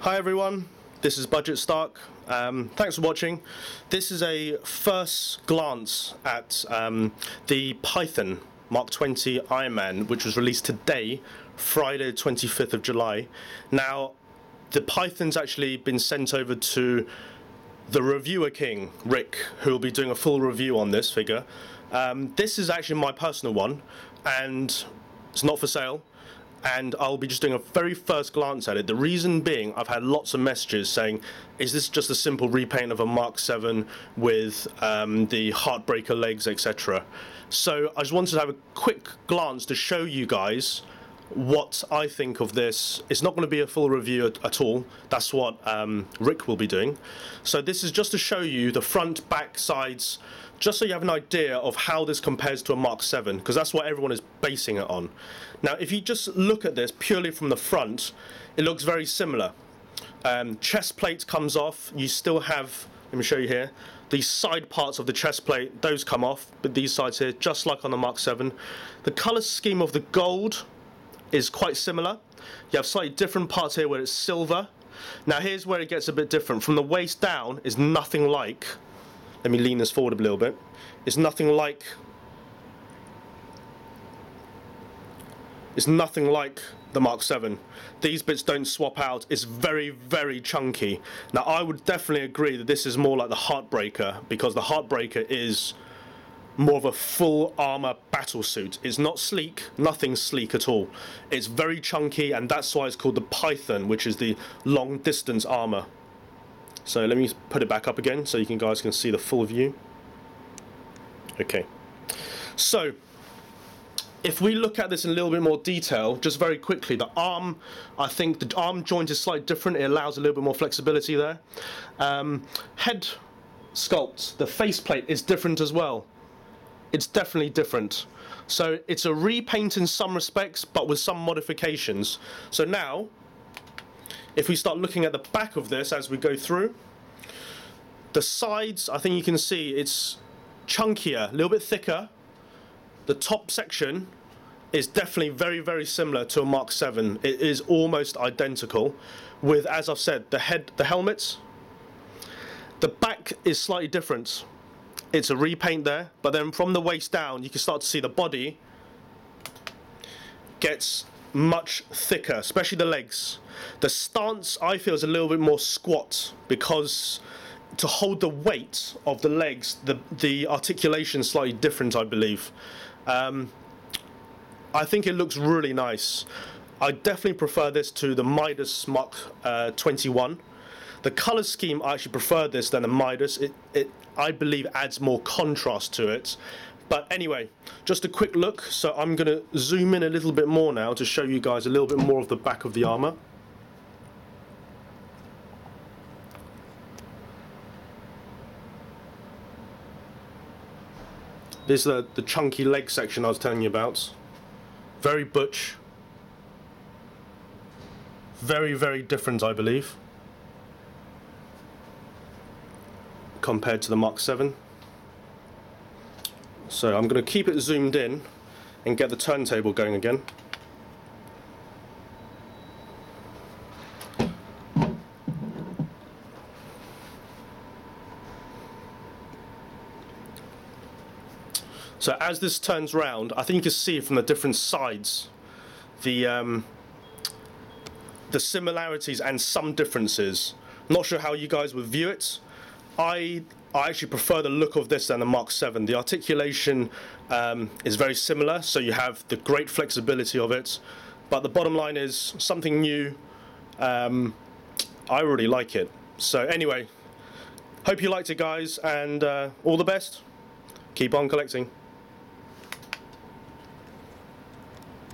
Hi everyone, this is Budget Stark. Thanks for watching. This is a first glance at the Python Mark 20 Ironman, which was released today, Friday 25th of July. Now, the Python's actually been sent over to the reviewer king, Rick, who will be doing a full review on this figure. This is actually my personal one, and it's not for sale. And I'll be just doing a very first glance at it. The reason being, I've had lots of messages saying, is this just a simple repaint of a Mark 7 with the Heartbreaker legs, etc. So I just wanted to have a quick glance to show you guys what I think of this. It's not going to be a full review at all. That's what Rick will be doing. So this is just to show you the front, back, sides, just so you have an idea of how this compares to a Mark 7, because that's what everyone is basing it on. Now, if you just look at this purely from the front, it looks very similar. Chest plate comes off. You still have, let me show you here, these side parts of the chest plate, those come off, but these sides here, just like on the Mark 7. The colour scheme of the gold is quite similar. You have slightly different parts here where it's silver. Now here's where it gets a bit different. From the waist down is nothing like, let me lean this forward a little bit, it's nothing like the Mark 7. These bits don't swap out. It's very, very chunky. Now I would definitely agree that this is more like the Heartbreaker, because the Heartbreaker is more of a full armor battle suit. It's not sleek, nothing sleek at all. It's very chunky, and that's why it's called the Python, which is the long distance armor. So let me put it back up again so you guys can see the full view. Okay, so if we look at this in a little bit more detail, just very quickly, the arm, I think the arm joint is slightly different. It allows a little bit more flexibility there. Head sculpt, the faceplate is different as well. It's definitely different. So it's a repaint in some respects, but with some modifications. So now, if we start looking at the back of this as we go through, the sides, I think you can see it's chunkier, a little bit thicker. The top section is definitely very, very similar to a Mark 7. It is almost identical with, as I've said, the helmets. The back is slightly different. It's a repaint there, but then from the waist down, you can start to see the body gets much thicker, especially the legs. The stance, I feel, is a little bit more squat, because to hold the weight of the legs, the articulation is slightly different, I believe. I think it looks really nice. I definitely prefer this to the Midas Mark 21. The colour scheme, I actually prefer this than the Midas. It I believe adds more contrast to it. But anyway, just a quick look. So I'm going to zoom in a little bit more now to show you guys a little bit more of the back of the armour. This is the chunky leg section I was telling you about. Very butch. Very, very different, I believe, compared to the Mark 7. So I'm going to keep it zoomed in and get the turntable going again. So as this turns round, I think you can see from the different sides the similarities and some differences. Not sure how you guys would view it. I actually prefer the look of this than the Mark 7. The articulation is very similar, so you have the great flexibility of it. But the bottom line is something new. I really like it. So anyway, hope you liked it, guys, and all the best. Keep on collecting.